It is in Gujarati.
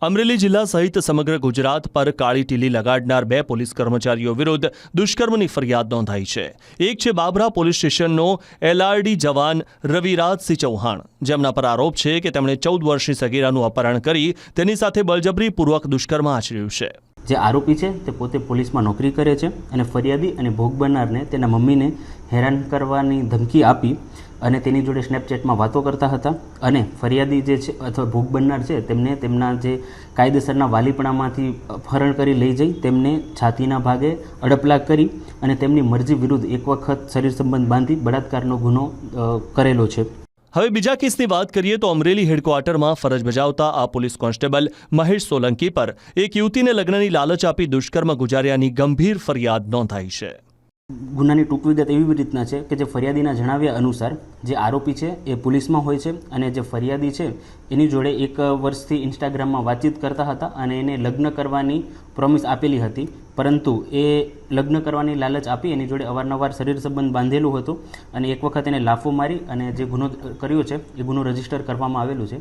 અમરેલી જિલ્લા સહિત સમગ્ર ગુજરાત પર કાળી ટીલી લગાડનાર બે પોલીસ કર્મચારીઓ વિરુદ્ધ દુષ્કર્મની ફરિયાદ નોંધાઈ છે। એક છે બાબરા પોલીસ સ્ટેશનનો એલઆરડી જવાન રવિરાજસિંહ ચૌહાણ, જેમના પર આરોપ છે કે તેમણે 14 વર્ષની સગીરાનું અપહરણ કરી તેની સાથે બળજબરીપૂર્વક દુષ્કર્મ આચર્યું છે। જે આરોપી છે તે પોતે પોલીસમાં નોકરી કરે છે અને ફરિયાદી અને ભોગ બનનારને તેના મમ્મીને હેરાન કરવાની ધમકી આપી અને તેની જોડે સ્નેપચેટમાં વાતો કરતા હતા અને ફરિયાદી જે છે અથવા ભોગ બનનાર છે તેમને તેમના જે કાયદેસરના વાલીપણામાંથી અપહરણ કરી લઈ જઈ તેમને છાતીના ભાગે અડપલા કરી અને તેમની મરજી વિરુદ્ધ એક વખત શરીર સંબંધ બાંધી બળાત્કારનો ગુનો કરેલો છે। હવે બીજા કેસની વાત કરીએ તો અમરેલી હેડક્વાર્ટરમાં ફરજ બજાવતા આ પોલીસ કોન્સ્ટેબલ મહેશ સોલંકી પર એક યુવતીને લગ્નની લાલચ આપી દુષ્કર્મ ગુજાર્યાની ગંભીર ફરિયાદ નોંધાઈ છે। ગુનાની ટૂંક વિગત એવી રીતના છે કે જે ફરિયાદીના જણાવ્યા અનુસાર જે આરોપી છે એ પોલીસમાં હોય છે અને જે ફરિયાદી છે એની જોડે 1 વર્ષથી ઇન્સ્ટાગ્રામમાં વાતચીત કરતા હતા અને એને લગ્ન કરવાની પ્રોમિસ આપેલી હતી, પરંતુ એ લગ્ન કરવાની લાલચ આપી એની જોડે અવારનવાર શરીર સંબંધ બાંધેલું હતું અને એક વખત એને લાફો મારી અને જે ગુનો કર્યો છે એ ગુનો રજીસ્ટર કરવામાં આવેલું છે।